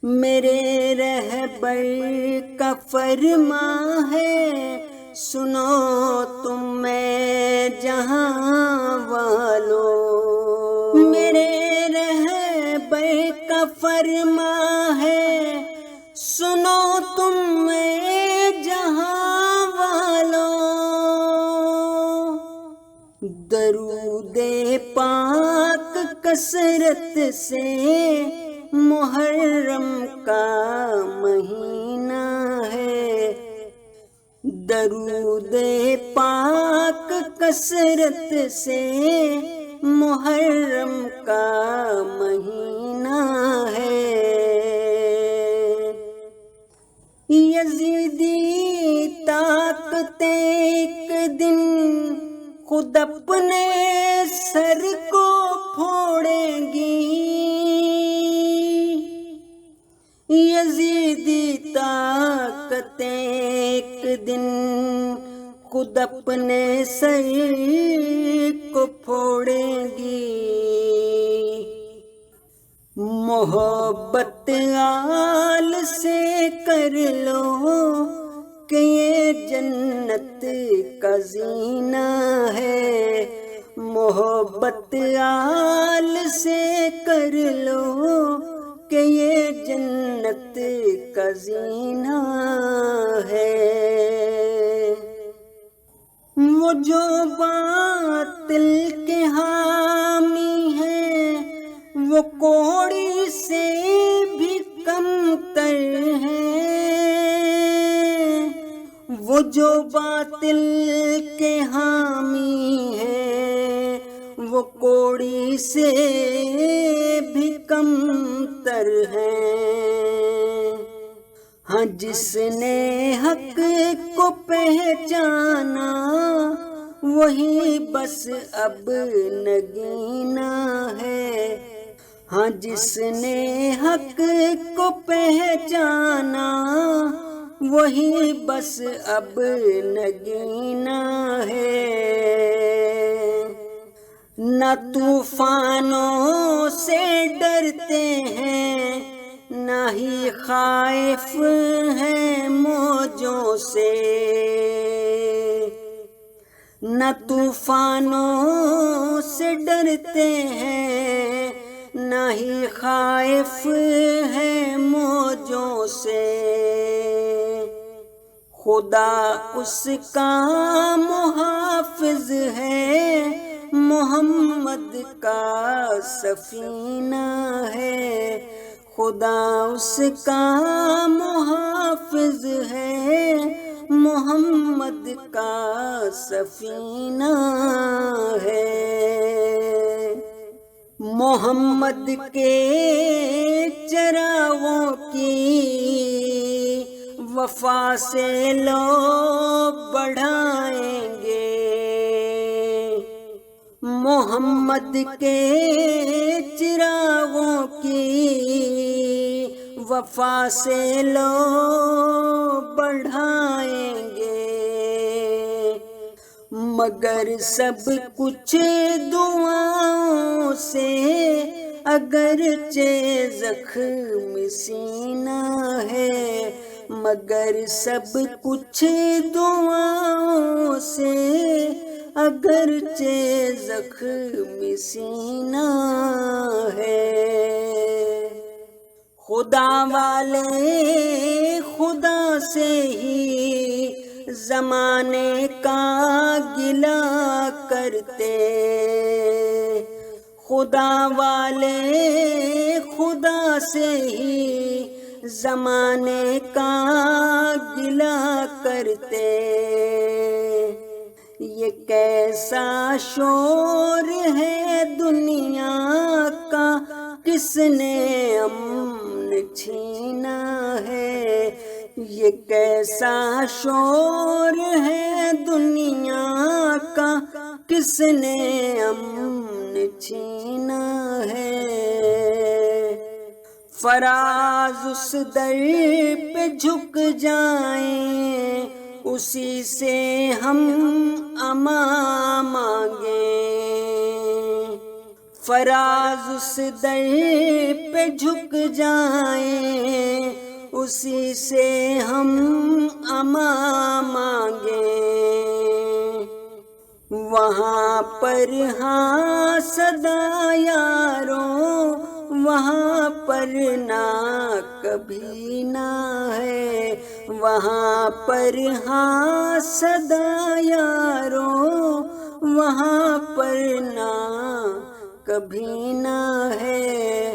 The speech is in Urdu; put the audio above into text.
میرے رہبر کا فرمان ہے، سنو تم میں جہاں والو۔ میرے رہبر کا فرمان ہے، سنو تم میں جہاں والو۔ درود پاک کثرت سے محرم کا مہینہ ہے، درود پاک کثرت سے محرم کا مہینہ ہے۔ یزیدی طاقتیں ایک دن خود اپنے سر کو پھوڑیں گی، یزیدی طاقتیں ایک دن خود اپنے سر کو پھوڑیں گی۔ محبت آل سے کر لو کہ یہ جنت کا زینہ ہے، محبت آل سے کر لو کہ یہ جنت کا زینہ ہے۔ وہ جو باطل کے حامی ہیں وہ کوڑی سے بھی کم تر ہیں، وہ جو باطل کے حامی ہیں وہ کوڑی سے بھی کم تر ہیں۔ ہاں جس نے حق کو پہچانا وہی بس اب نگینا ہے، ہاں جس نے حق کو پہچانا وہی بس اب نگینا ہے۔ نہ طوفانوں سے ڈرتے ہیں نہ ہی خائف ہیں موجوں سے، نہ طوفانوں سے ڈرتے ہیں نہ ہی خائف ہیں موجوں سے۔ خدا اس کا محافظ ہے، محمد کا سفینہ ہے، خدا اس کا محافظ ہے، محمد کا سفینہ ہے۔ محمد کے چراغوں کی وفا سے لو بڑھائیں گے، محمد کے چراغوں کی وفا سے لو بڑھائیں گے۔ مگر سب کچھ دعاؤں سے اگرچہ زخم سینہ ہے، مگر سب کچھ دعاؤں سے اگرچہ زخم سینہ ہے۔ خدا والے خدا سے ہی زمانے کا گلہ کرتے، خدا والے خدا سے ہی زمانے کا گلہ کرتے۔ یہ کیسا شور ہے دنیا کا، کس نے امن چھینا ہے، یہ کیسا شور ہے دنیا کا، کس نے امن چھینا ہے۔ فراز اس در پہ جھک جائیں، اسی سے ہم امان مانگیں، فراز اس در پہ جھک جائیں اسی سے ہم امان مانگیں، وہاں پر ہاں صدا یاروں وہاں پر نہ کبھی نہ ہے، وہاں پر ہاں صدا یاروں وہاں پر نہ کبھی نہ ہے۔